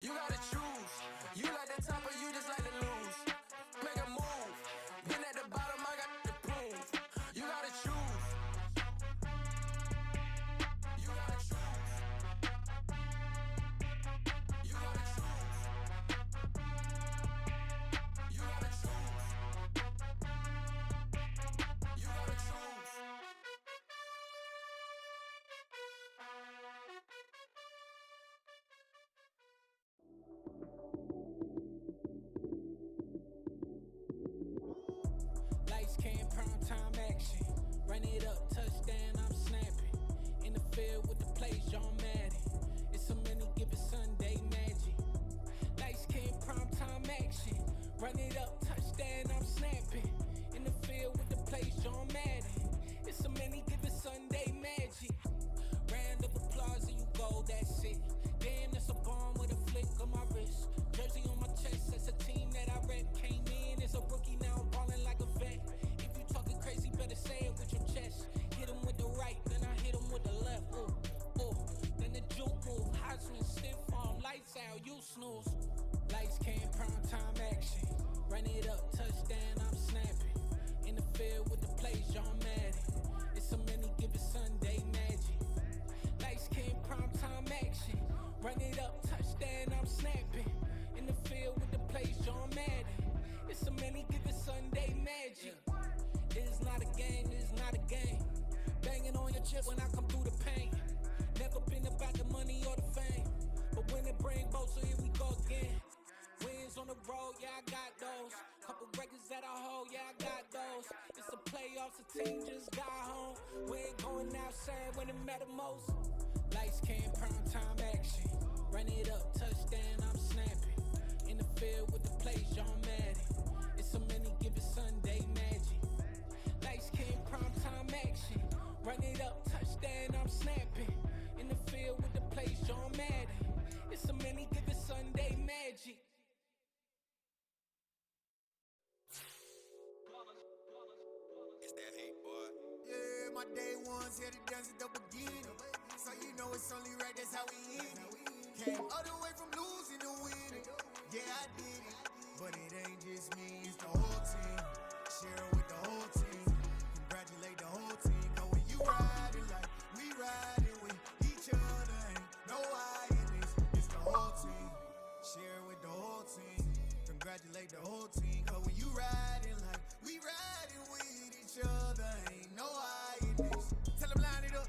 You gotta choose. You like the top or you just like to lose. Make a move. Been at the bottom, I got to prove. You gotta choose. You gotta choose. You gotta choose. You gotta choose. You gotta choose. Lights came, prime time action. Run it up, touchdown, I'm snapping. In the field with the plays, John Madden. It's so many given Sunday magic. Lights came, prime time action. Run it up, touchdown, I'm snapping. In the field with the plays, John Madden. It's so many given Sunday magic. Round of applause and you go, that's it. Damn, that's a bomb with a flick on my wrist. Jersey on my chest, that's a team that I rep. Came in as a rookie, now I'm ballin' like a vet. If you talking crazy, better say it with your chest. Hit him with the right, then I hit him with the left. Ooh, ooh, then the juke move. Heisman, stiff arm, lights out, you snooze. Lights came, prime time action. Run it up, touchdown, I'm snapping. In the field with the plays, John Madden. It's so many given Sunday magic. Lights came, prime time action. Run it up, touchdown, I'm snapping. In the field with the plays, John Madden. It's so many given Sunday magic. This is not a game, this is not a game. Banging on your chip when I come through the pain. Never been about the money or the fame. But when it bring both, so here we go again. Wins on the road, yeah, I got those. Couple records that I hold, yeah, I got those. It's the playoffs, the team just got home. We ain't going outside when it matter most. Lights came, prime time action. Run it up, touchdown, I'm snapping. In the field with the plays, John Madden. It's so many given Sunday magic. Lights came, prime time action. Run it up, touchdown, I'm snapping. In the field with the plays, John Madden. It's so many given Sunday magic. It's that hate, boy. Yeah, my day ones here to dance at the beginning. So you know it's only right, that's how we end it. Came all the way from losing to winning. Yeah, I did it. But it ain't just me, it's the whole team. Share it with the whole team. Congratulate the whole team. Cause when you riding like we riding with each other, ain't no I in this. It's the whole team. Share it with the whole team. Congratulate the whole team. Cause when you riding like we riding with each other, ain't no I in this. Tell them line it up.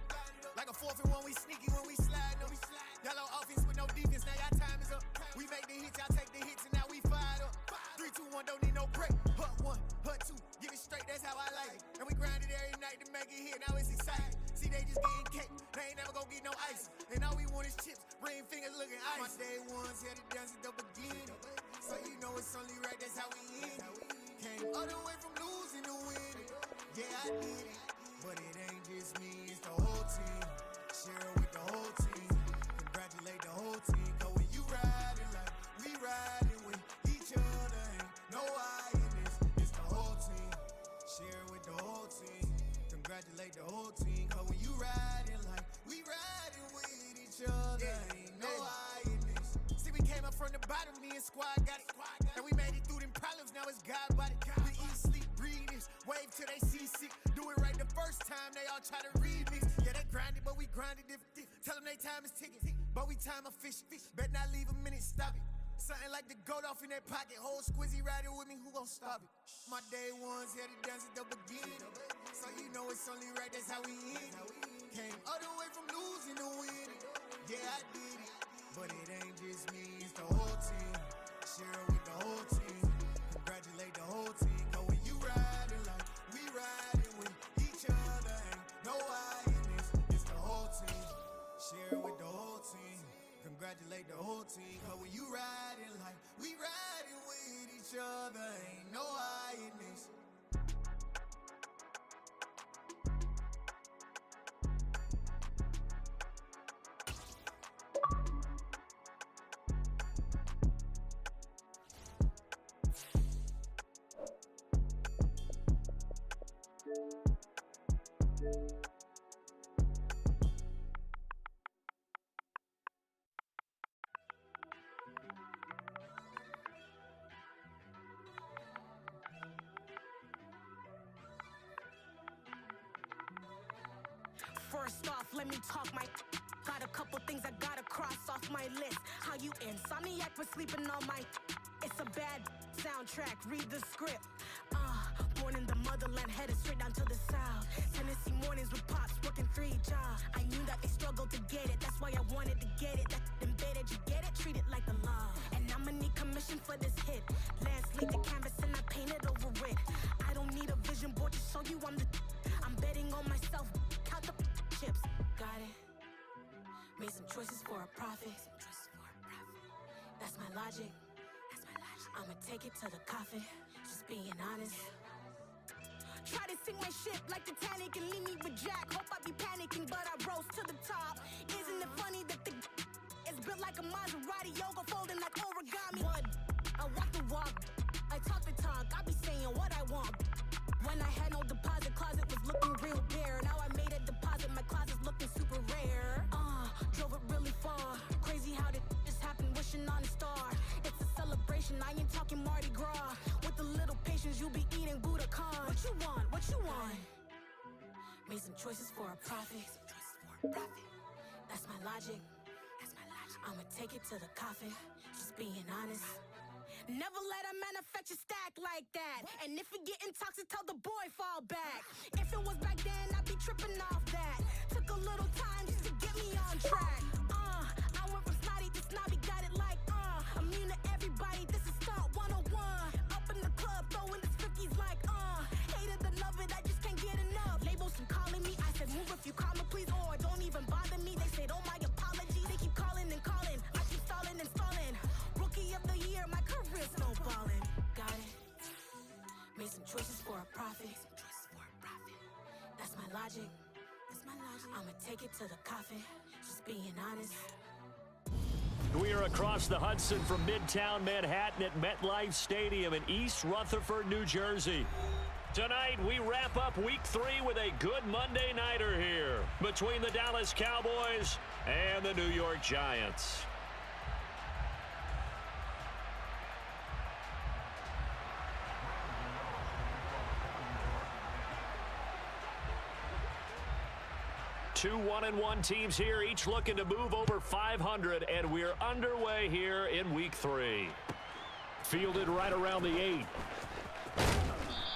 Like a 4th and 1, we sneaky when we slide. No, we slide. Yellow offense with no defense, now y'all time is up. We make the hits, y'all take the hits, and now we fired up. 3, 2, 1, don't need no break. Hut 1, hut 2, get it straight, that's how I like it. And we grind it every night to make it hit, now it's exciting. See, they just getting cake, they ain't never gonna get no ice. And all we want is chips, ring fingers looking ice. My day ones here to dance at the beginning. So you know it's only right, that's how we end it. Came all the way from losing to winning. Yeah, I did it. But it ain't just me, it's the whole team. Share it with the whole team. Congratulate the whole team. Cause when you riding like we riding with each other, ain't no I in this. It's the whole team. Share it with the whole team. Congratulate the whole team. Cause when you riding like we riding with each other, ain't no I in this. See, we came up from the bottom, me and squad got it. And we made it through them problems, now it's God body. We eat, sleep, breathe this, wave till they seasick. Do it right the first time, they all try to remix. Yeah, they grinded, but we grinded different. Tell them they time is ticking, but we time a fish. Bet not leave a minute, stop it. Something like the goat off in that pocket. Whole squizzy riding with me, who gon' stop it? My day ones here to dance at the beginning. So you know it's only right, that's how we end it. Came all the way from losing to winning. Yeah, I did it. But it ain't just me, it's the whole team. Share it with the whole team. Congratulate the whole team. Cause when you riding like we riding with each other, ain't no I in this. It's the whole team. Share it with the whole team. Congratulate the whole team. Cause when you riding like we riding with each other, ain't no I in this. let me talk my. Got a couple things I gotta cross off my list. How you insomniac for sleeping on my. It's a bad soundtrack, read the script. Born in the motherland, headed straight down to the south. Tennessee mornings with pops, working 3 jobs. I knew that they struggled to get it, that's why I wanted to get it. That embedded, you get it, treat it like the law. And I'ma need commission for this hit. Lance lead the canvas and I painted over it. I don't need a vision board to show you I'm betting on myself, count the chips. Got it. Made some choices for a profit. That's my logic. I'ma take it to the coffin, just being honest. Try to sink my ship like Titanic and leave me with Jack. Hope I be panicking, but I rose to the top. Isn't it funny that the is built like a Maserati, yoga folding like origami? One, I walk the walk, I talk the talk, I be saying what I want. When I had no deposit, closet was looking real bare. Now I made a deposit, my closet's looking super rare. Drove it really far. Crazy how did just happen, wishing on a star. It's a celebration, I ain't talking Mardi Gras. With a little patience, you'll be eating Budokan. What you want? What you want? Made some choices for a profit. That's my logic. I'ma take it to the coffin, just being honest. Never let a manufacture stack like that. And if it getting toxic, tell the boy fall back. If it was back then, I'd be tripping off that. Took a little time just to get me on track. I went from snotty to snobby, got it like immune to everybody, this is Stunt 101. Up in the club, throwing this 50s like hated the love it, I just can't get enough. Labels from calling me, I said move if you call me please, or don't even bother me. They said oh my apologies, they keep calling and calling. I keep stalling and stalling. Rookie of the year, my career snowballing. Got it. Made some choices for a profit. That's my logic. I'ma take it to the coffin, just being honest. We are across the Hudson from Midtown Manhattan at MetLife Stadium in East Rutherford, New Jersey. Tonight, we wrap up Week 3 with a good Monday nighter here between the Dallas Cowboys and the New York Giants. Two 1-1 teams here, each looking to move over 500, and we're underway here in Week 3. Fielded right around the 8.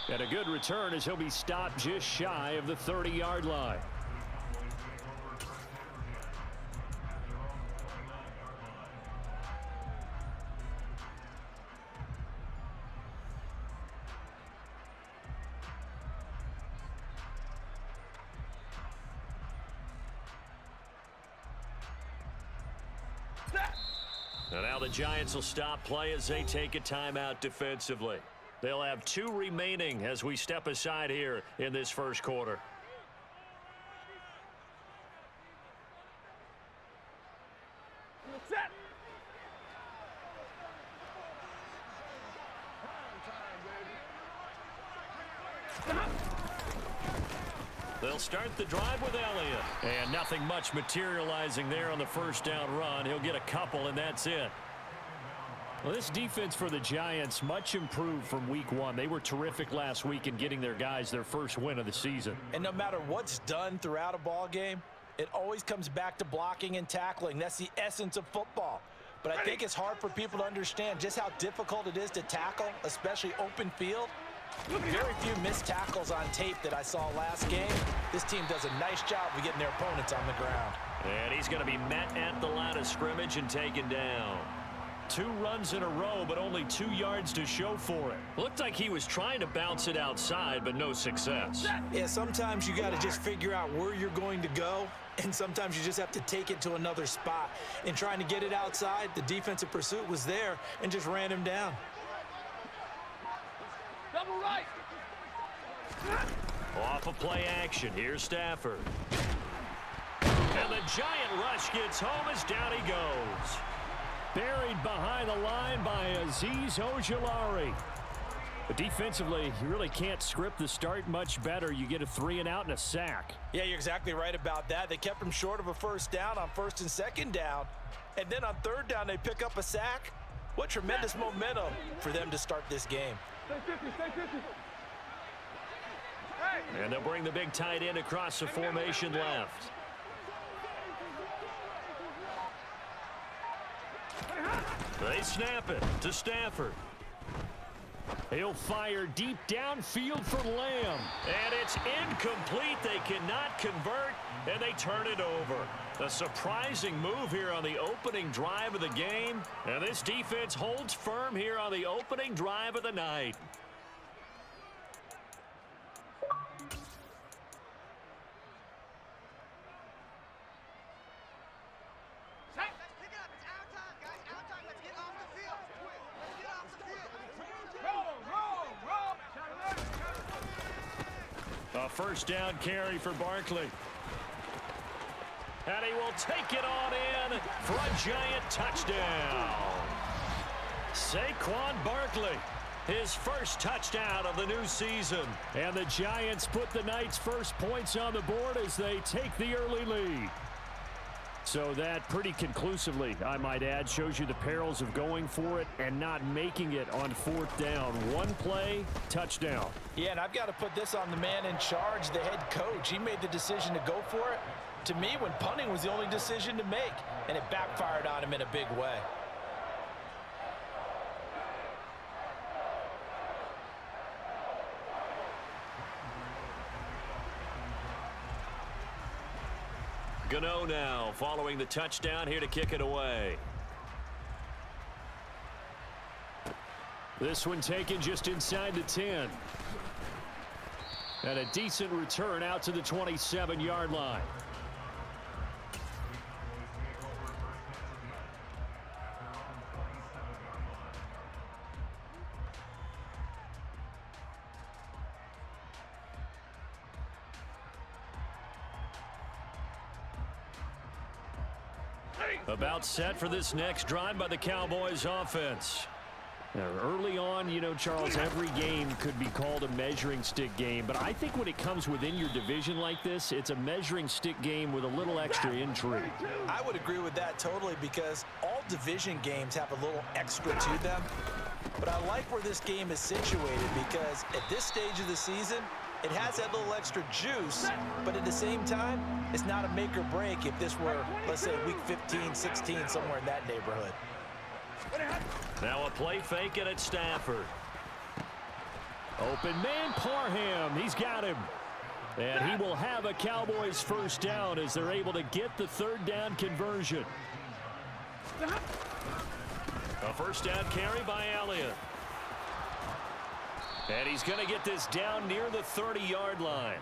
And a good return as he'll be stopped just shy of the 30-yard line. And now the Giants will stop play as they take a timeout defensively. They'll have 2 remaining as we step aside here in this first quarter. Set. They'll start the drive with Elliott. And nothing much materializing there on the first down run. He'll get a couple, and that's it. Well, this defense for the Giants much improved from Week 1. They were terrific last week in getting their guys their first win of the season. And no matter what's done throughout a ball game, it always comes back to blocking and tackling. That's the essence of football. But I think it's hard for people to understand just how difficult it is to tackle, especially open field. Very few missed tackles on tape that I saw last game. This team does a nice job of getting their opponents on the ground. And he's going to be met at the line of scrimmage and taken down. 2 runs in a row, but only 2 yards to show for it. Looked like he was trying to bounce it outside, but no success. Yeah, sometimes you got to just figure out where you're going to go, and sometimes you just have to take it to another spot. In trying to get it outside, the defensive pursuit was there and just ran him down. Double right. Off of play action, here's Stafford. And the giant rush gets home as down he goes. Buried behind the line by Azeez Ojulari. But defensively, you really can't script the start much better. You get a 3-and-out and a sack. Yeah, you're exactly right about that. They kept him short of a first down on first and second down. And then on third down, they pick up a sack. What tremendous momentum for them to start this game. Stay 50, stay 50. And they'll bring the big tight end across the formation left. They snap it to Stafford. He'll fire deep downfield for Lamb. And it's incomplete. They cannot convert, and they turn it over. A surprising move here on the opening drive of the game. And this defense holds firm here on the opening drive of the night. A first down carry for Barkley. And he will take it on in for a giant touchdown. Saquon Barkley, his first touchdown of the new season. And the Giants put the night's first points on the board as they take the early lead. So that pretty conclusively, I might add, shows you the perils of going for it and not making it on fourth down. One play, touchdown. Yeah, and I've got to put this on the man in charge, the head coach. He made the decision to go for it. To me, when punting was the only decision to make, and it backfired on him in a big way. Gano now following the touchdown here to kick it away. This one taken just inside the 10. And a decent return out to the 27-yard line. About set for this next drive by the Cowboys offense. Now, early on, you know, Charles, every game could be called a measuring stick game. But I think when it comes within your division like this, it's a measuring stick game with a little extra intrigue. I would agree with that totally because all division games have a little extra to them. But I like where this game is situated because at this stage of the season, it has that little extra juice, but at the same time, it's not a make or break if this were, let's say, week 15, 16, somewhere in that neighborhood. Now a play fake and it's Stafford. Open man, Parham. He's got him. And he will have a Cowboys first down as they're able to get the third down conversion. A first down carry by Elliott. And he's going to get this down near the 30-yard line.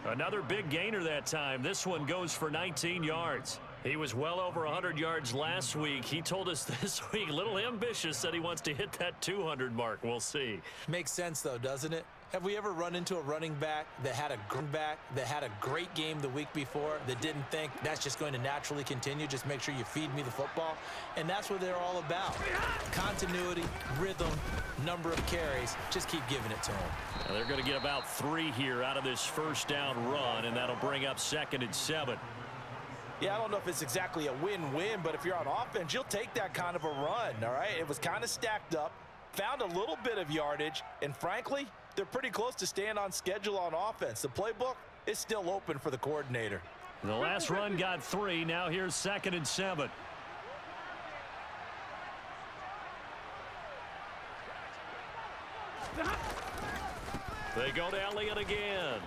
Another big gainer that time. This one goes for 19 yards. He was well over 100 yards last week. He told us this week, a little ambitious, that he wants to hit that 200 mark. We'll see. Makes sense, though, doesn't it? Have we ever run into a running back that had a great game the week before that didn't think that's just going to naturally continue? Just make sure you feed me the football. And that's what they're all about. Continuity, rhythm, number of carries. Just keep giving it to them. Now they're going to get about 3 here out of this first down run, and that'll bring up 2nd and 7. Yeah, I don't know if it's exactly a win-win, but if you're on offense, you'll take that kind of a run, all right? It was kind of stacked up, found a little bit of yardage, and frankly, they're pretty close to staying on schedule on offense. The playbook is still open for the coordinator. The last run got 3. Now here's 2nd and 7. They go to Elliott again.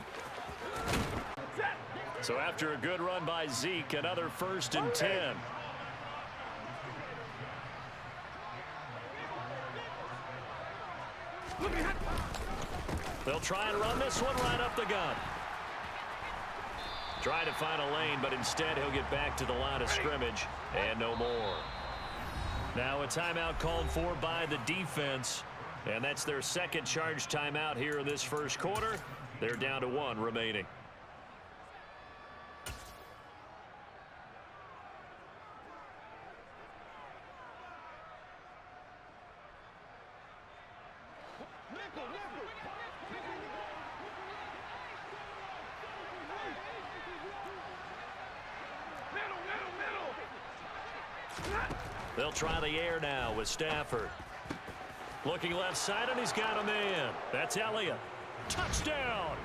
So after a good run by Zeke, another 1st and 10. They'll try and run this one right up the gut. Try to find a lane, but instead he'll get back to the line of scrimmage and no more. Now a timeout called for by the defense, and that's their second charge timeout here in this first quarter. They're down to 1 remaining. They'll try the air now with Stafford. Looking left side, and he's got a man. That's Elliott. Touchdown!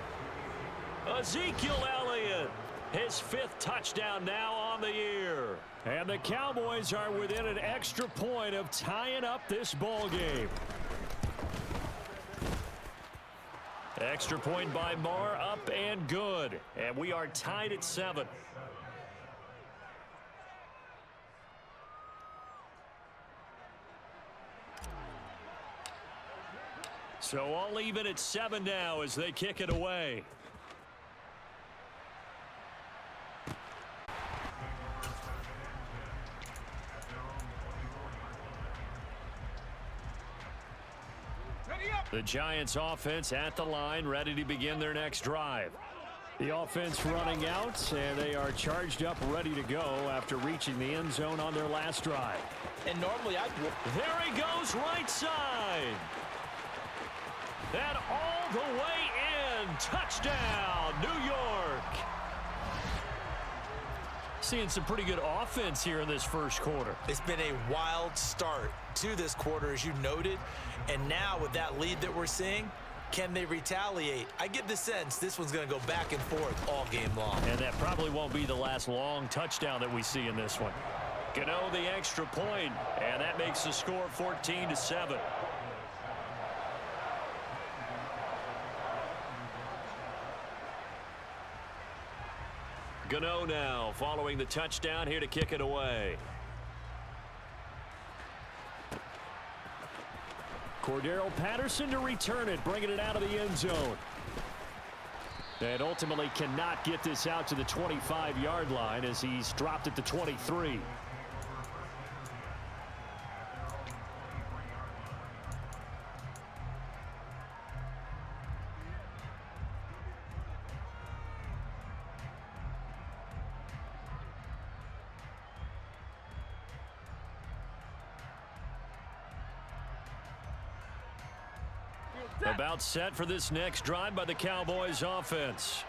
Ezekiel Elliott. his 5th touchdown now on the year. And the Cowboys are within an extra point of tying up this ball game. Extra point by Marr, up and good. And we are tied at 7. So all even at 7 now as they kick it away. The Giants offense at the line, ready to begin their next drive. The offense running out, and they are charged up, ready to go after reaching the end zone on their last drive. And normally There he goes, right side. And all the way in. Touchdown, New York. Seeing some pretty good offense here in this first quarter. It's been a wild start to this quarter, as you noted. And now with that lead that we're seeing, can they retaliate? I get the sense this one's going to go back and forth all game long. And that probably won't be the last long touchdown that we see in this one. Gano the extra point, and that makes the score 14-7. Gano now following the touchdown here to kick it away. Cordero Patterson to return it, bringing it out of the end zone. And ultimately cannot get this out to the 25-yard line as he's dropped at the 23. About set for this next drive by the Cowboys offense.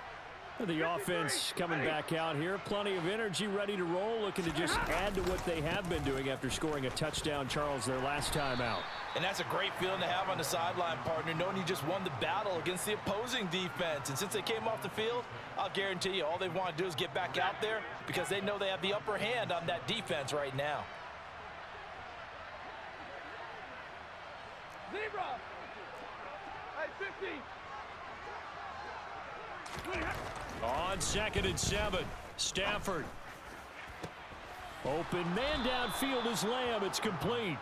The offense coming back out here. Plenty of energy, ready to roll, looking to just add to what they have been doing after scoring a touchdown, Charles, their last time out. And that's a great feeling to have on the sideline, partner, knowing you just won the battle against the opposing defense. And since they came off the field, I'll guarantee you all they want to do is get back out there because they know they have the upper hand on that defense right now. Zebra! Hey, 50! On 2nd and 7, Stafford. Open man downfield is Lamb. It's complete.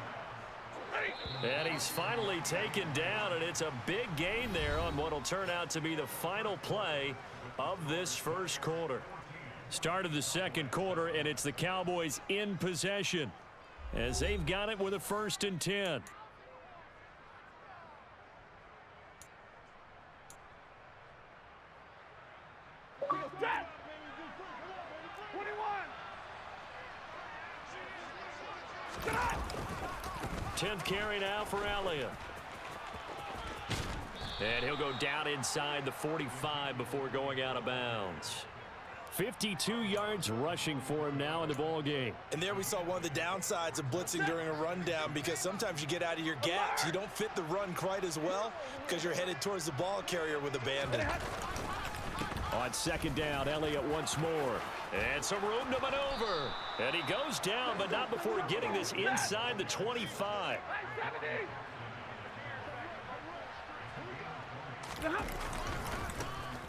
And he's finally taken down, and it's a big gain there on what will turn out to be the final play of this first quarter. Start of the second quarter, and it's the Cowboys in possession as they've got it with a 1st and 10. Dead! 21! 10th carry now for Elliott. And he'll go down inside the 45 before going out of bounds. 52 yards rushing for him now in the ball game. And there we saw one of the downsides of blitzing during a rundown because sometimes you get out of your gaps. You don't fit the run quite as well because you're headed towards the ball carrier with abandon. On 2nd down, Elliott once more. And some room to maneuver. And he goes down, but not before getting this inside the 25.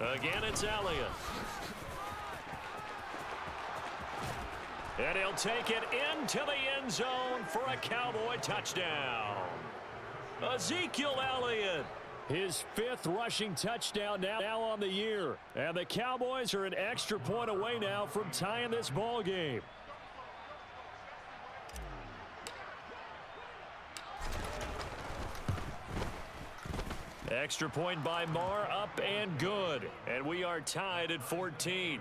Again, it's Elliott. And he'll take it into the end zone for a Cowboy touchdown. Ezekiel Elliott. His 5th rushing touchdown now on the year. And the Cowboys are an extra point away now from tying this ball game. Extra point by Marr, up and good. And we are tied at 14.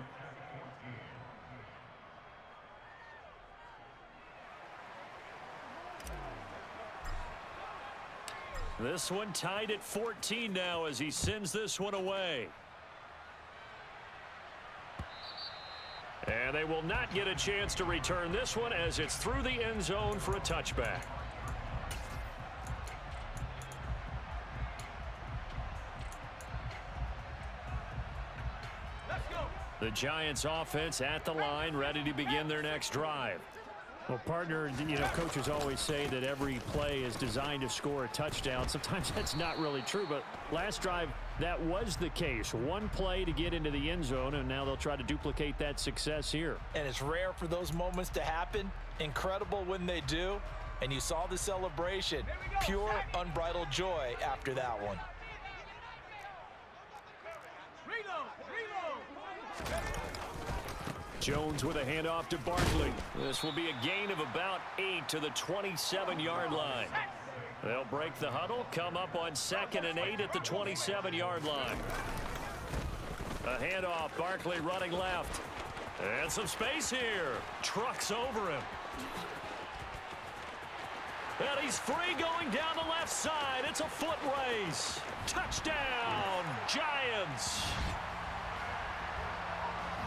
This one tied at 14 now as he sends this one away. And they will not get a chance to return this one as it's through the end zone for a touchback. Let's go! The Giants offense at the line, ready to begin their next drive. Well, partner, coaches always say that every play is designed to score a touchdown. Sometimes that's not really true, but last drive, that was the case. One play to get into the end zone, and now they'll try to duplicate that success here. And it's rare for those moments to happen. Incredible when they do. And you saw the celebration. Pure, unbridled joy after that one. Jones with a handoff to Barkley. This will be a gain of about 8 to the 27-yard line. They'll break the huddle, come up on 2nd and 8 at the 27-yard line. A handoff, Barkley running left. And some space here. Trucks over him. And he's free going down the left side. It's a foot race. Touchdown, Giants.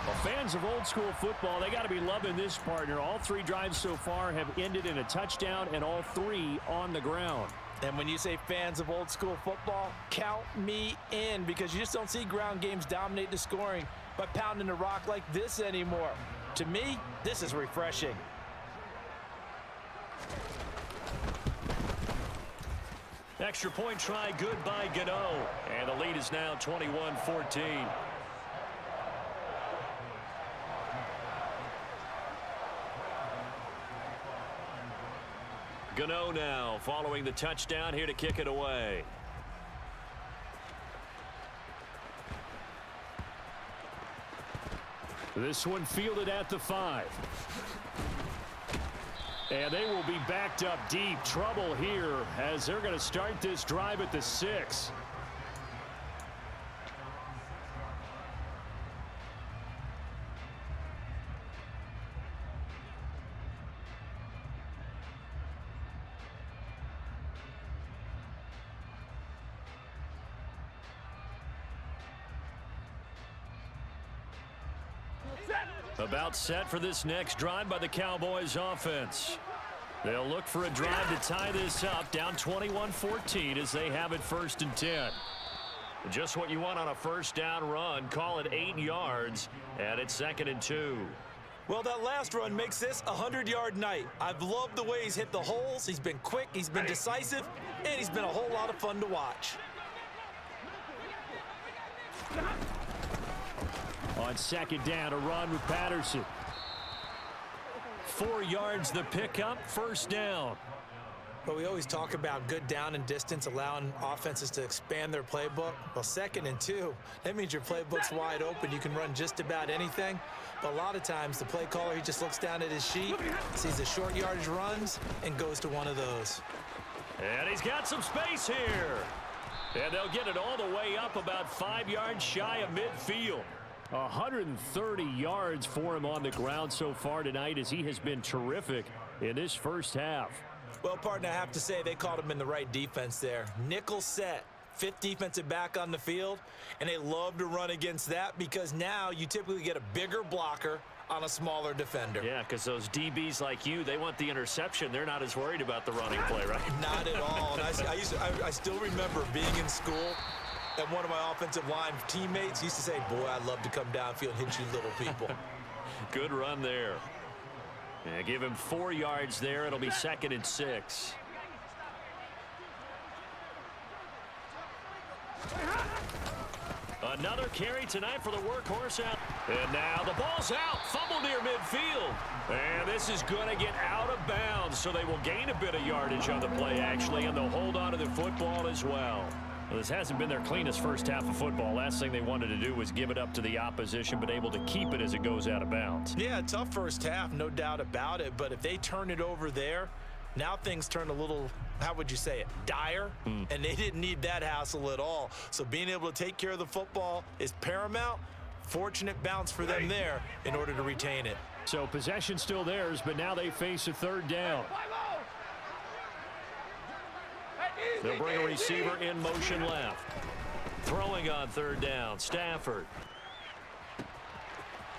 Well, fans of old school football, they got to be loving this, partner. All 3 drives so far have ended in a touchdown, and all 3 on the ground. And when you say fans of old school football, count me in, because you just don't see ground games dominate the scoring by pounding the rock like this anymore. To me, this is refreshing. Extra point try good by Gano. And the lead is now 21-14. Gano now following the touchdown, here to kick it away. This one fielded at the 5. And they will be backed up deep. Trouble here as they're going to start this drive at the 6. About set for this next drive by the Cowboys offense. They'll look for a drive to tie this up, down 21-14 as they have it 1st and 10. Just what you want on a first down run. Call it 8 yards, and it's 2nd and 2. Well, that last run makes this a 100-yard night. I've loved the way he's hit the holes. He's been quick, he's been decisive, and he's been a whole lot of fun to watch. On 2nd down, a run with Patterson. 4 yards the pickup, 1st down. But we always talk about good down and distance, allowing offenses to expand their playbook. Well, 2nd and 2, that means your playbook's wide open. You can run just about anything. But a lot of times, the play caller, he just looks down at his sheet, sees the short yardage runs, and goes to one of those. And he's got some space here. And they'll get it all the way up about 5 yards shy of midfield. 130 yards for him on the ground so far tonight, as he has been terrific in this first half. Well, partner, I have to say they called him in the right defense there. Nickel set, 5th defensive back on the field, and they love to run against that because now you typically get a bigger blocker on a smaller defender. Yeah, because those DBs like you, they want the interception. They're not as worried about the running play, right? Not at all. And I still remember being in school, and one of my offensive line teammates used to say, boy, I'd love to come downfield and hit you little people. Good run there. Yeah, give him 4 yards there. It'll be 2nd and 6. Another carry tonight for the workhorse out. And now the ball's out. Fumble near midfield. And this is going to get out of bounds, so they will gain a bit of yardage on the play, actually, and they'll hold on to the football as well. Well, this hasn't been their cleanest first half of football. Last thing they wanted to do was give it up to the opposition, but able to keep it as it goes out of bounds. Yeah, tough first half, no doubt about it. But if they turn it over there, now things turn a little, how would you say it, dire? And they didn't need that hassle at all. So being able to take care of the football is paramount. Fortunate bounce for them there in order to retain it. So possession still theirs, but now they face a 3rd down. They'll bring a receiver in motion left. Throwing on 3rd down, Stafford.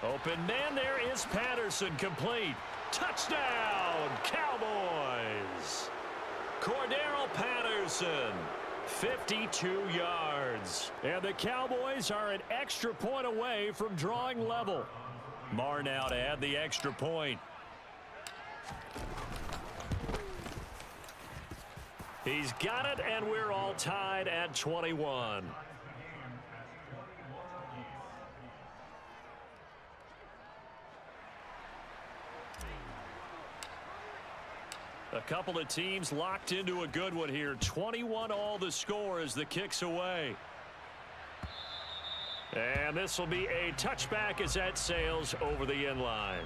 Open man there is Patterson, complete. Touchdown, Cowboys. Cordero Patterson. 52 yards. And the Cowboys are an extra point away from drawing level. Marr now to add the extra point. He's got it, and we're all tied at 21. A couple of teams locked into a good one here. 21 all the score as the kick's away. And this will be a touchback as that sails over the end line.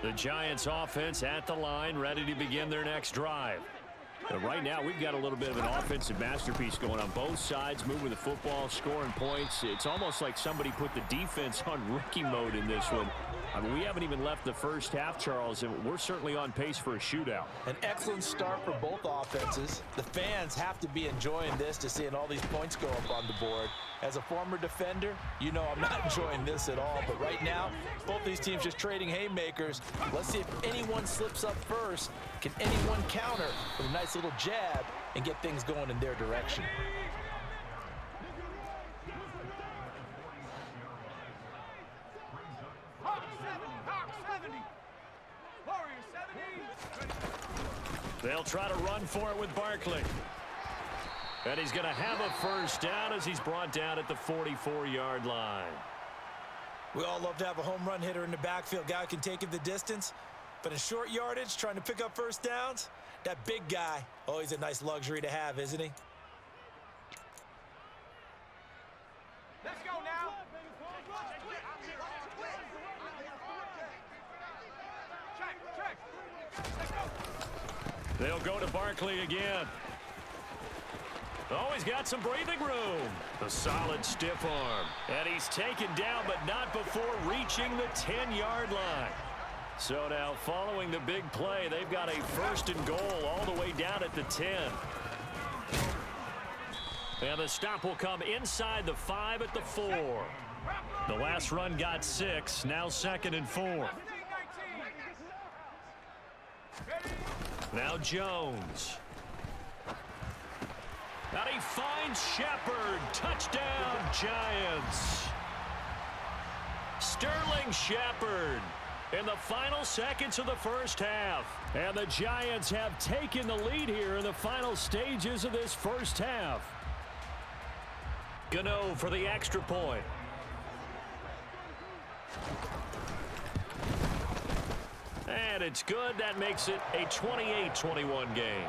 The Giants offense at the line, ready to begin their next drive. And right now, we've got a little bit of an offensive masterpiece going on both sides, moving the football, scoring points. It's almost like somebody put the defense on rookie mode in this one. I mean, we haven't even left the first half, Charles, and we're certainly on pace for a shootout. An excellent start for both offenses. The fans have to be enjoying this to seeing all these points go up on the board. As a former defender, you know I'm not enjoying this at all. But right now, both these teams just trading haymakers. Let's see if anyone slips up first. Can anyone counter with a nice little jab and get things going in their direction? They'll try to run for it with Barkley. And he's going to have a first down as he's brought down at the 44-yard line. We all love to have a home run hitter in the backfield. Guy can take it the distance. But in short yardage, trying to pick up first downs, that big guy, always a nice luxury to have, isn't he? Let's go now. Check. Let's go. They'll go to Barkley again. Oh, he's got some breathing room. A solid stiff arm. And he's taken down, but not before reaching the 10-yard line. So now, following the big play, they've got a first and goal all the way down at the 10. And the stop will come inside the 5 at the 4. The last run got 6, now 2nd and 4. Now Jones. And he finds Shepard. Touchdown, Giants. Sterling Shepard in the final seconds of the first half. And the Giants have taken the lead here in the final stages of this first half. Gano for the extra point. And it's good. That makes it a 28-21 game.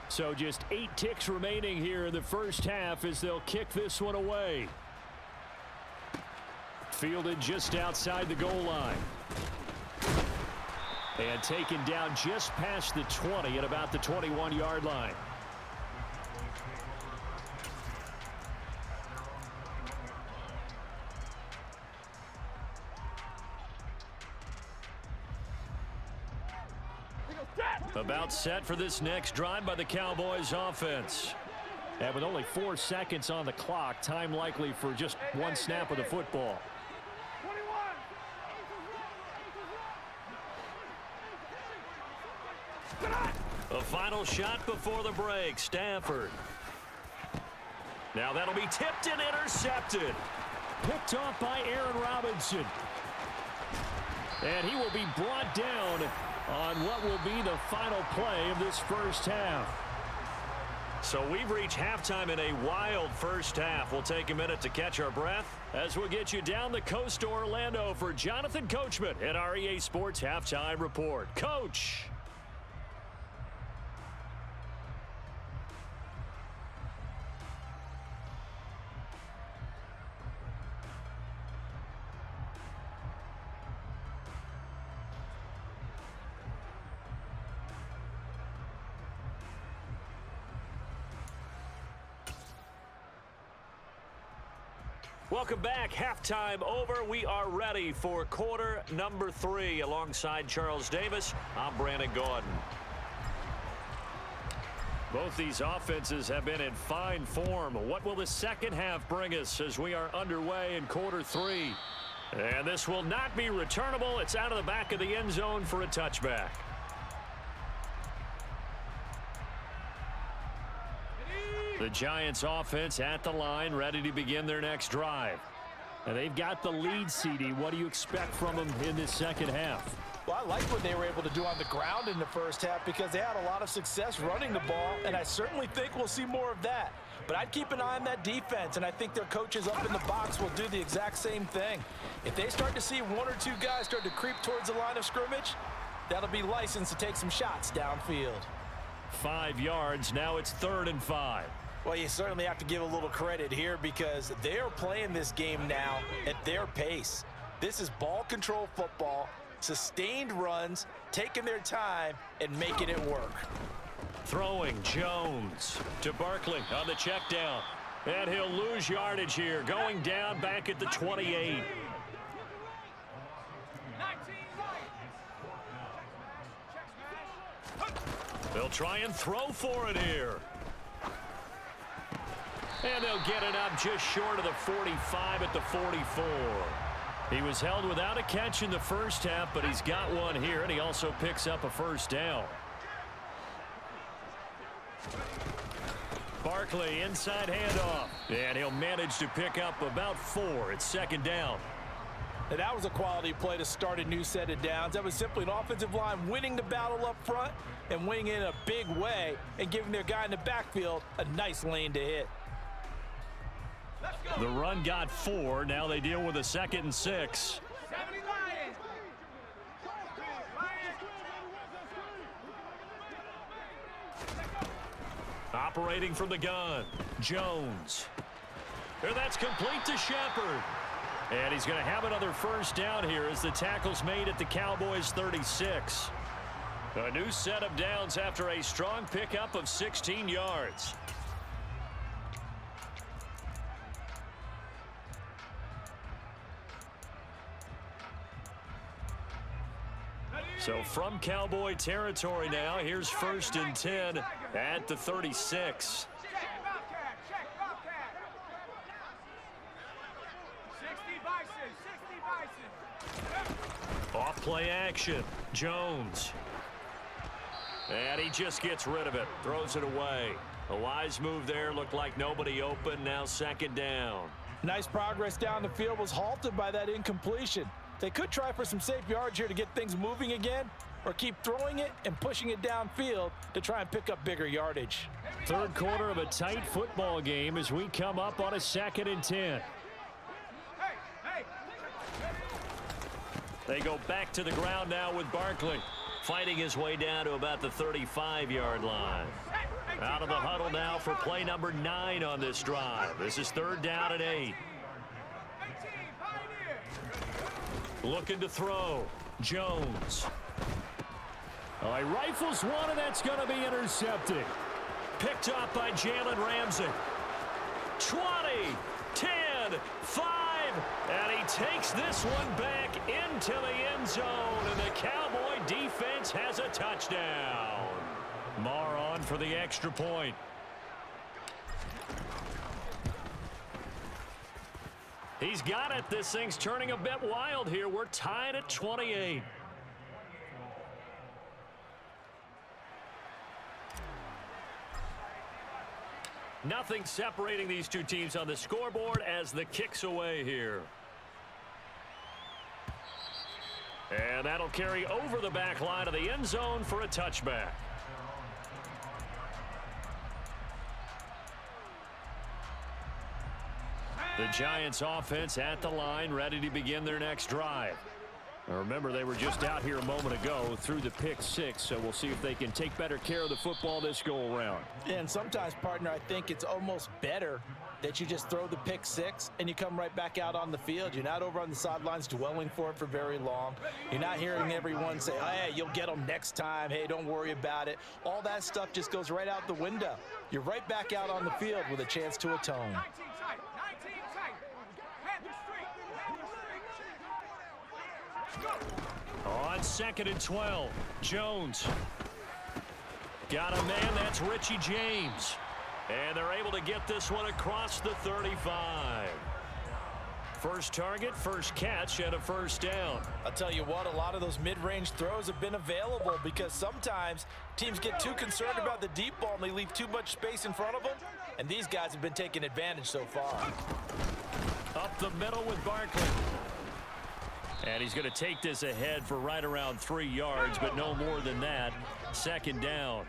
So just 8 ticks remaining here in the first half as they'll kick this one away. Fielded just outside the goal line. And taken down just past the 20 at about the 21-yard line. About set for this next drive by the Cowboys offense. And with only 4 seconds on the clock, time likely for just one snap of the football. 21. A final shot before the break. Stafford. Now that'll be tipped and intercepted. Picked off by Aaron Robinson. And he will be brought down on what will be the final play of this first half. So we've reached halftime in a wild first half. We'll take a minute to catch our breath as we'll get you down the coast to Orlando for Jonathan Coachman at our EA Sports Halftime Report. Coach. Welcome back. Halftime over. We are ready for quarter number 3. Alongside Charles Davis, I'm Brandon Gordon. Both these offenses have been in fine form. What will the second half bring us as we are underway in quarter 3? And this will not be returnable. It's out of the back of the end zone for a touchback. The Giants offense at the line, ready to begin their next drive. And they've got the lead, CD. What do you expect from them in this second half? Well, I like what they were able to do on the ground in the first half because they had a lot of success running the ball, and I certainly think we'll see more of that. But I'd keep an eye on that defense, and I think their coaches up in the box will do the exact same thing. If they start to see 1 or 2 guys start to creep towards the line of scrimmage, that'll be licensed to take some shots downfield. 5 yards. Now it's 3rd and 5. Well, you certainly have to give a little credit here because they're playing this game now at their pace. This is ball control football, sustained runs, taking their time, and making it work. Throwing Jones to Barkley on the check down. And he'll lose yardage here, going down back at the 28. They'll try and throw for it here. And they'll get it up just short of the 45 at the 44. He was held without a catch in the first half, but he's got one here, and he also picks up a first down. Barkley, inside handoff. And he'll manage to pick up about 4. It's 2nd down. And that was a quality play to start a new set of downs. That was simply an offensive line winning the battle up front and winning in a big way and giving their guy in the backfield a nice lane to hit. The run got 4. Now they deal with a 2nd and 6. Operating from the gun, Jones. And that's complete to Shepard. And he's going to have another first down here as the tackle's made at the Cowboys' 36. A new set of downs after a strong pickup of 16 yards. So from Cowboy territory now, here's 1st and 10 at the 36. Off play action, Jones. And he just gets rid of it, throws it away. A wise move there, looked like nobody open, now 2nd down. Nice progress down the field was halted by that incompletion. They could try for some safe yards here to get things moving again, or keep throwing it and pushing it downfield to try and pick up bigger yardage. 3rd quarter of a tight football game as we come up on a 2nd and 10. They go back to the ground now with Barkley, fighting his way down to about the 35-yard line. Out of the huddle now for play number 9 on this drive. This is 3rd down and 8. Looking to throw. Jones. He rifles one, and that's going to be intercepted. Picked up by Jalen Ramsey. 20, 10, 5, and he takes this one back into the end zone, and the Cowboy defense has a touchdown. Marr on for the extra point. He's got it. This thing's turning a bit wild here. We're tied at 28. Nothing separating these two teams on the scoreboard as the kick's away here. And that'll carry over the back line of the end zone for a touchback. The Giants offense at the line, ready to begin their next drive. Now remember, they were just out here a moment ago through the pick 6, so we'll see if they can take better care of the football this go-around. Yeah, and sometimes, partner, I think it's almost better that you just throw the pick 6 and you come right back out on the field. You're not over on the sidelines dwelling for it for very long. You're not hearing everyone say, hey, you'll get them next time. Hey, don't worry about it. All that stuff just goes right out the window. You're right back out on the field with a chance to atone. On 2nd and 12, Jones. Got a man, that's Richie James. And they're able to get this one across the 35. First target, first catch, and a first down. I'll tell you what, a lot of those mid-range throws have been available because sometimes teams get too concerned about the deep ball and they leave too much space in front of them. And these guys have been taking advantage so far. Up the middle with Barkley. And he's going to take this ahead for right around 3 yards, but no more than that. Second down.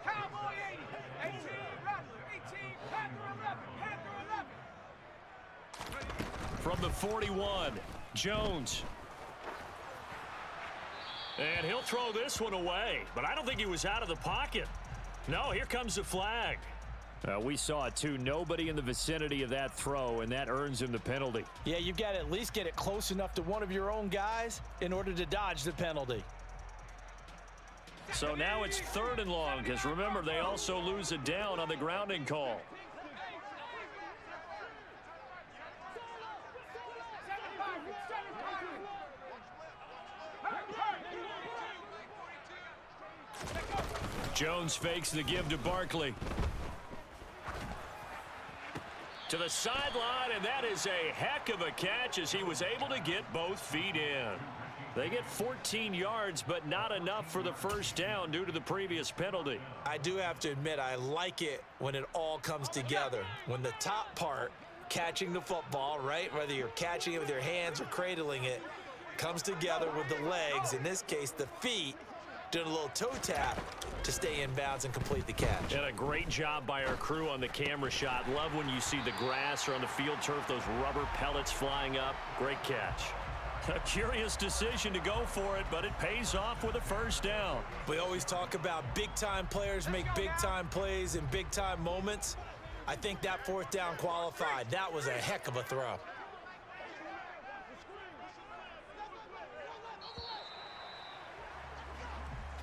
Cowboy 80, 18, Rattler 18, Panther 11, Panther 11. From the 41, Jones. And he'll throw this one away, but I don't think he was out of the pocket. No, here comes the flag. We saw it too. Nobody in the vicinity of that throw, and that earns him the penalty. Yeah, you've got to at least get it close enough to one of your own guys in order to dodge the penalty. So now it's 3rd and long, because remember, they also lose a down on the grounding call. Jones fakes the give to Barkley. To the sideline, and that is a heck of a catch as he was able to get both feet in. They get 14 yards, but not enough for the first down due to the previous penalty. I do have to admit, I like it when it all comes together. When the top part, catching the football, right, whether you're catching it with your hands or cradling it, comes together with the legs, in this case the feet, doing a little toe tap to stay in bounds and complete the catch. And a great job by our crew on the camera shot. Love when you see the grass or on the field turf, those rubber pellets flying up. Great catch. A curious decision to go for it, but it pays off with a first down. We always talk about big-time players make big-time plays in big-time moments. I think that 4th down qualified. That was a heck of a throw.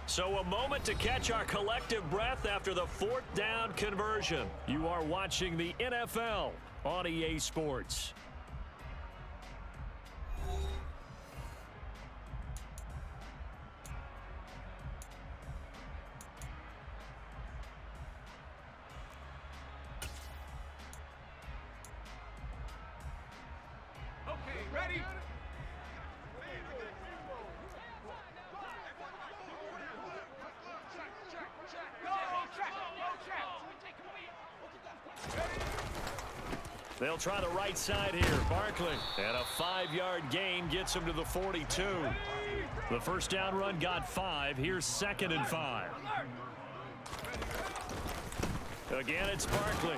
So a moment to catch our collective breath after the 4th down conversion. You are watching the NFL on EA Sports. Okay, ready? They'll try the right side here. Barkley. And a 5-yard gain gets him to the 42. The first down run got 5. Here's 2nd and 5. Again, it's Barkley.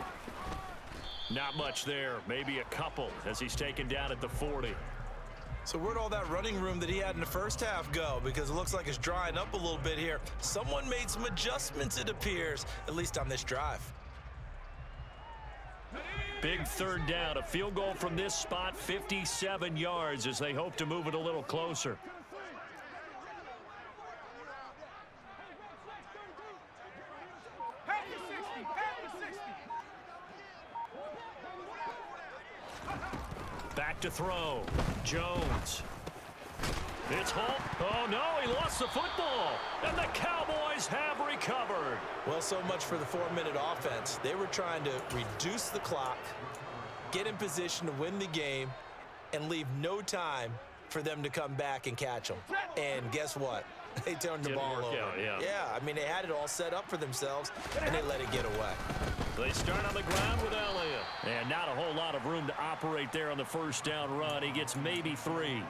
Not much there. Maybe a couple as he's taken down at the 40. So where'd all that running room that he had in the first half go? Because it looks like it's drying up a little bit here. Someone made some adjustments, it appears, at least on this drive. Big 3rd down. A field goal from this spot, 57 yards as they hope to move it a little closer. Back to throw. Jones. It's Holt. Oh, no, he lost the football. And the Cowboys have recovered. Well, so much for the 4-minute offense. They were trying to reduce the clock, get in position to win the game, and leave no time for them to come back and catch them. And guess what? They turned the ball over. Yeah, I mean, they had it all set up for themselves, and they let it get away. They start on the ground with Elliott. And not a whole lot of room to operate there on the first down run. He gets maybe 3.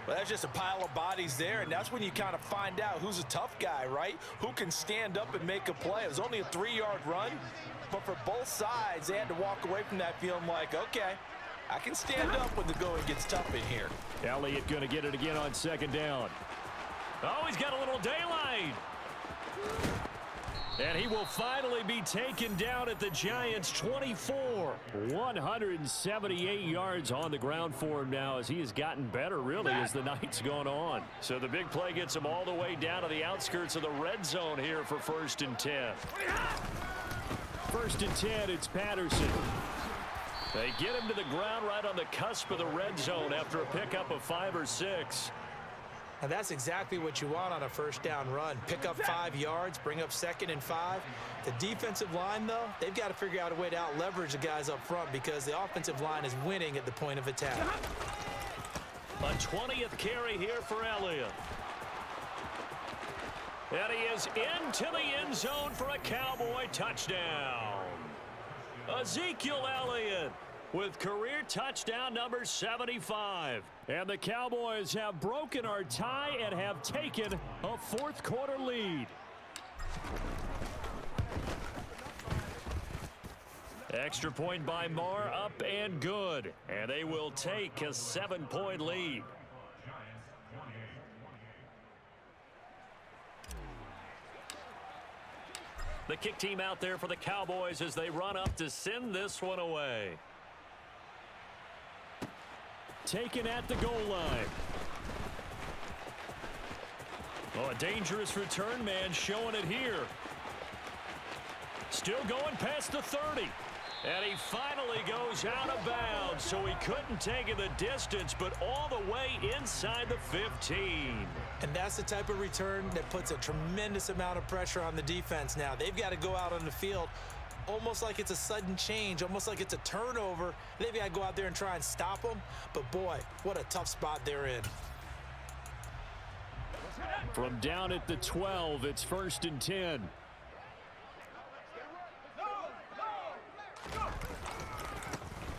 Well, that's just a pile of bodies there, and that's when you kind of find out who's a tough guy, right? Who can stand up and make a play. It was only a 3-yard run, but for both sides, they had to walk away from that feeling like, okay, I can stand up when the going gets tough in here. Elliott going to get it again on 2nd down. Oh, he's got a little daylight. And he will finally be taken down at the Giants' 24. 178 yards on the ground for him now as he has gotten better, really, as the night's gone on. So the big play gets him all the way down to the outskirts of the red zone here for 1st and 10. 1st and 10, it's Patterson. They get him to the ground right on the cusp of the red zone after a pickup of 5 or 6. And that's exactly what you want on a first down run. Pick up 5 yards, bring up 2nd and 5. The defensive line, though, they've got to figure out a way to out-leverage the guys up front because the offensive line is winning at the point of attack. A 20th carry here for Elliott. And he is into the end zone for a Cowboy touchdown. Ezekiel Elliott with career touchdown number 75. And the Cowboys have broken our tie and have taken a fourth-quarter lead. Extra point by Marr, up and good. And they will take a 7-point lead. The kick team out there for the Cowboys as they run up to send this one away. Taken at the goal line. Oh, a dangerous return man showing it here. Still going past the 30. And he finally goes out of bounds, so he couldn't take it the distance, but all the way inside the 15. And that's the type of return that puts a tremendous amount of pressure on the defense now. They've got to go out on the field almost like it's a sudden change, almost like it's a turnover. They've got to go out there and try and stop them. But, boy, what a tough spot they're in. From down at the 12, it's 1st and 10.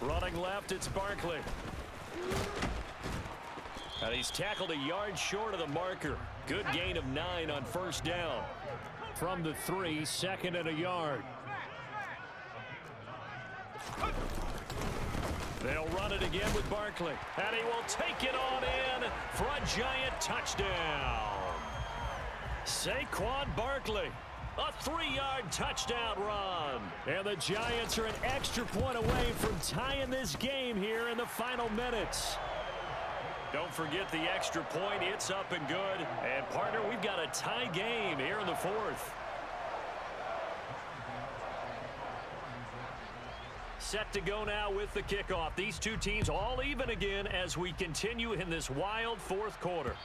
Running left, it's Barkley. And he's tackled a yard short of the marker. Good gain of 9 on 1st down. From the 3, 2nd and a yard. They'll run it again with Barkley. And he will take it on in for a giant touchdown. Saquon Barkley. A 3-yard touchdown run. And the Giants are an extra point away from tying this game here in the final minutes. Don't forget the extra point. It's up and good. And, partner, we've got a tie game here in the 4th. Set to go now with the kickoff. These two teams all even again as we continue in this wild 4th quarter.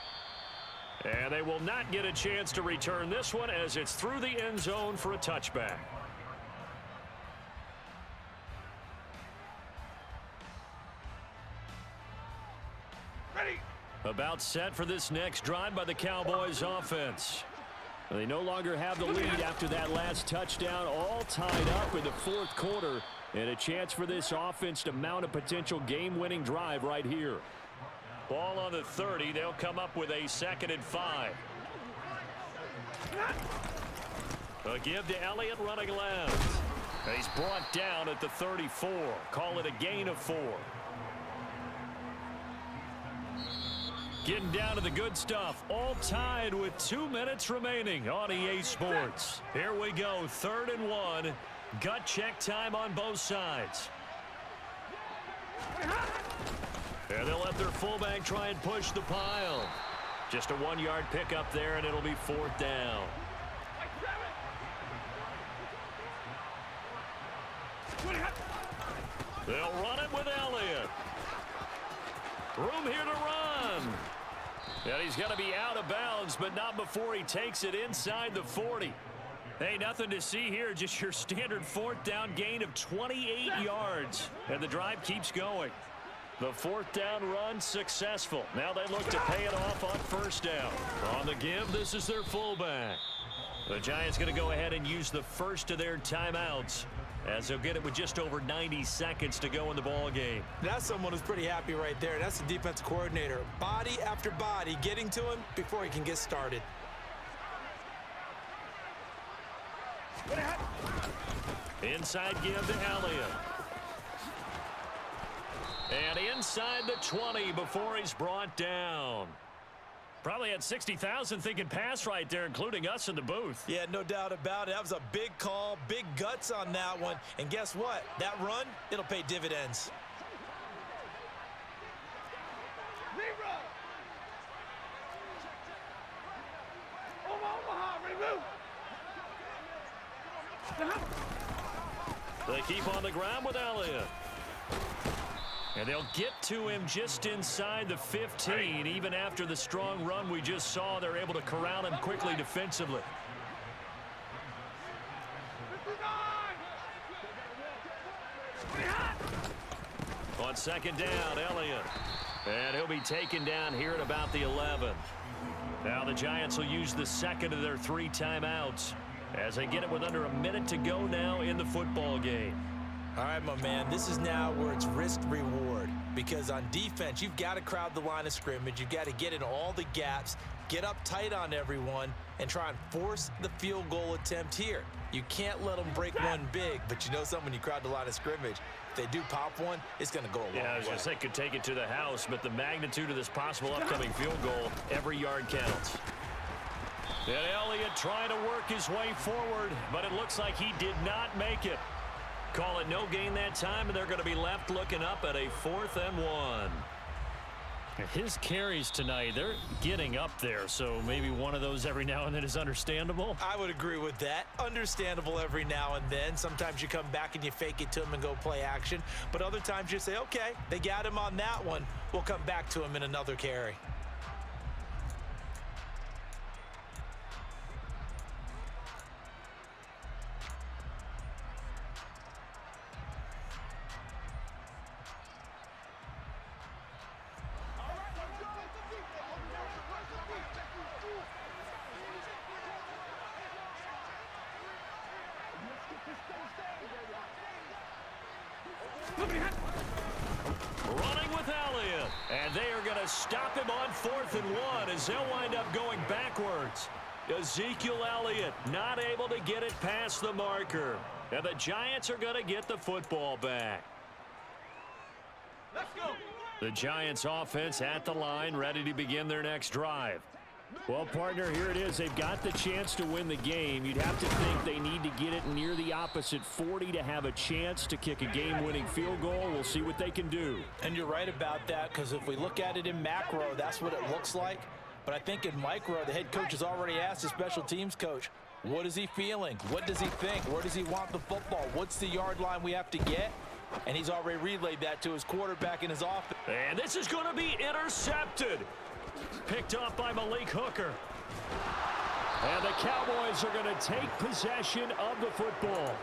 And they will not get a chance to return this one as it's through the end zone for a touchback. Ready. About set for this next drive by the Cowboys offense. They no longer have the lead after that last touchdown, all tied up in the 4th quarter, and a chance for this offense to mount a potential game-winning drive right here. Ball on the 30. They'll come up with a 2nd and 5. A give to Elliott running left. He's brought down at the 34. Call it a gain of 4. Getting down to the good stuff. All tied with 2 minutes remaining on EA Sports. Here we go. 3rd and 1. Gut check time on both sides. And they'll let their fullback try and push the pile. Just a 1-yard pickup there, and it'll be 4th down. They'll run it with Elliott. Room here to run. And he's going to be out of bounds, but not before he takes it inside the 40. Hey, nothing to see here, just your standard 4th down gain of 28 yards. And the drive keeps going. The 4th down run successful. Now they look to pay it off on 1st down. On the give, this is their fullback. The Giants going to go ahead and use the first of their timeouts as they'll get it with just over 90 seconds to go in the ball game. That's someone who's pretty happy right there. That's the defensive coordinator. Body after body getting to him before he can get started. Inside give to Elliott. And inside the 20 before he's brought down. Probably had 60,000 thinking pass right there, including us in the booth. Yeah, no doubt about it. That was a big call, big guts on that one. And guess what? That run, it'll pay dividends. Omaha, ready, move. They keep on the ground with Elliott. And they'll get to him just inside the 15. Even after the strong run we just saw, they're able to corral him quickly defensively. On second down, Elliott. And he'll be taken down here at about the 11. Now the Giants will use the second of their 3 timeouts as they get it with under a minute to go now in the football game. All right, my man, this is now where it's risk-reward, because on defense, you've got to crowd the line of scrimmage. You've got to get in all the gaps, get up tight on everyone, and try and force the field goal attempt here. You can't let them break one big, but you know something, when you crowd the line of scrimmage, if they do pop one, it's going to go a long way. Yeah, I was going to say could take it to the house, but the magnitude of this possible upcoming field goal, every yard counts. And Elliott trying to work his way forward, but it looks like he did not make it. Call it no gain that time, and they're going to be left looking up at a 4th and 1. His carries tonight, they're getting up there, so maybe one of those every now and then is understandable. I would agree with that. Understandable every now and then. Sometimes you come back and you fake it to him and go play action, but other times you say, okay, they got him on that one. We'll come back to him in another carry. Running with Elliott, and they are going to stop him on 4th and 1 as they'll wind up going backwards. Ezekiel Elliott not able to get it past the marker, and the Giants are going to get the football back. Let's go. The Giants offense at the line, ready to begin their next drive. Well, partner, here it is. They've got the chance to win the game. You'd have to think they need to get it near the opposite 40 to have a chance to kick a game-winning field goal. We'll see what they can do. And you're right about that, because if we look at it in macro, that's what it looks like. But I think in micro, the head coach has already asked the special teams coach, what is he feeling? What does he think? Where does he want the football? What's the yard line we have to get? And he's already relayed that to his quarterback in his offense. And this is going to be intercepted. Picked off by Malik Hooker. And the Cowboys are going to take possession of the football.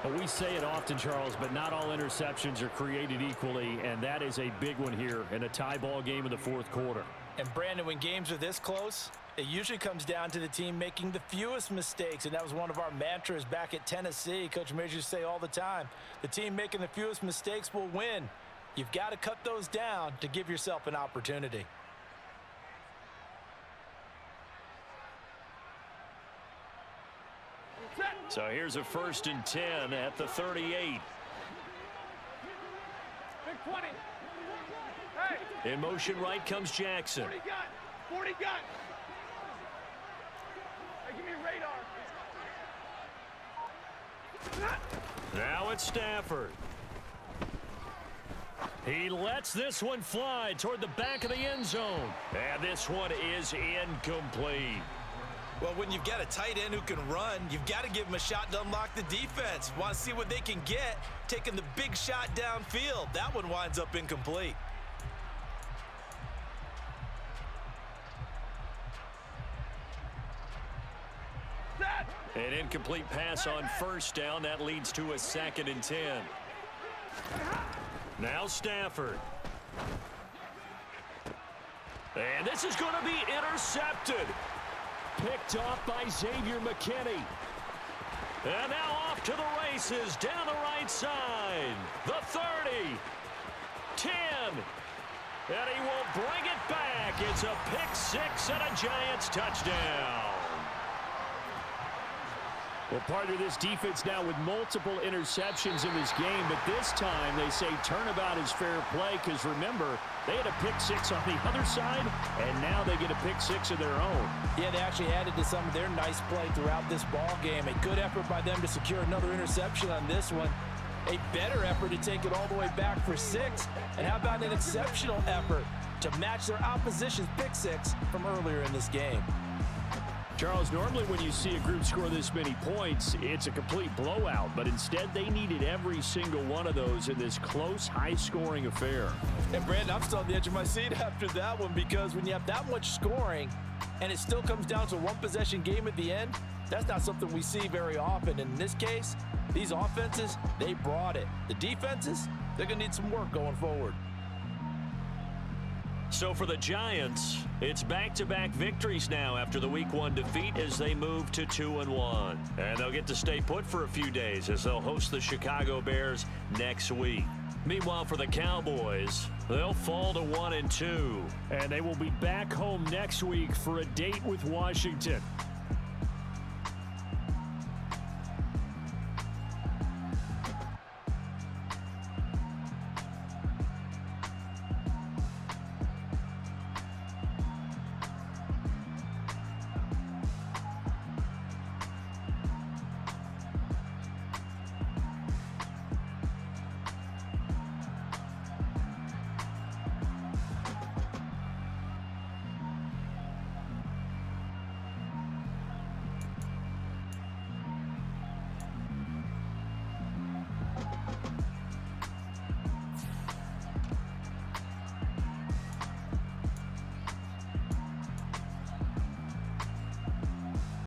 Well, we say it often, Charles, but not all interceptions are created equally, and that is a big one here in a tie ball game in the 4th quarter. And Brandon, when games are this close, it usually comes down to the team making the fewest mistakes, and that was one of our mantras back at Tennessee. Coach Mears used to say all the time, the team making the fewest mistakes will win. You've got to cut those down to give yourself an opportunity. So here's a 1st and 10 at the 38. Big 20. Hey. In motion right comes Jackson. 40 gun. 40 gun. Hey, give me radar. Now it's Stafford. He lets this one fly toward the back of the end zone. And this one is incomplete. Well, when you've got a tight end who can run, you've got to give him a shot to unlock the defense. Want to see what they can get, taking the big shot downfield. That one winds up incomplete. An incomplete pass on 1st down. That leads to a 2nd and 10. Now Stafford. And this is going to be intercepted. Picked off by Xavier McKinney. And now off to the races down the right side. The 30. 10. And he will bring it back. It's a pick 6 and a Giants touchdown. Well, part of this defense now with multiple interceptions in this game, but this time they say turnabout is fair play because, remember, they had a pick 6 on the other side, and now they get a pick 6 of their own. Yeah, they actually added to some of their nice play throughout this ball game. A good effort by them to secure another interception on this one. A better effort to take it all the way back for 6. And how about an exceptional effort to match their opposition's pick 6 from earlier in this game? Charles, normally when you see a group score this many points, it's a complete blowout, but instead they needed every single one of those in this close, high-scoring affair. And Brandon, I'm still on the edge of my seat after that one, because when you have that much scoring and it still comes down to a one-possession game at the end, that's not something we see very often. In this case, these offenses, they brought it. The defenses, they're going to need some work going forward. So for the Giants, it's back-to-back victories now after the Week 1 defeat as they move to 2-1. And they'll get to stay put for a few days as they'll host the Chicago Bears next week. Meanwhile, for the Cowboys, they'll fall to 1-2. And they will be back home next week for a date with Washington.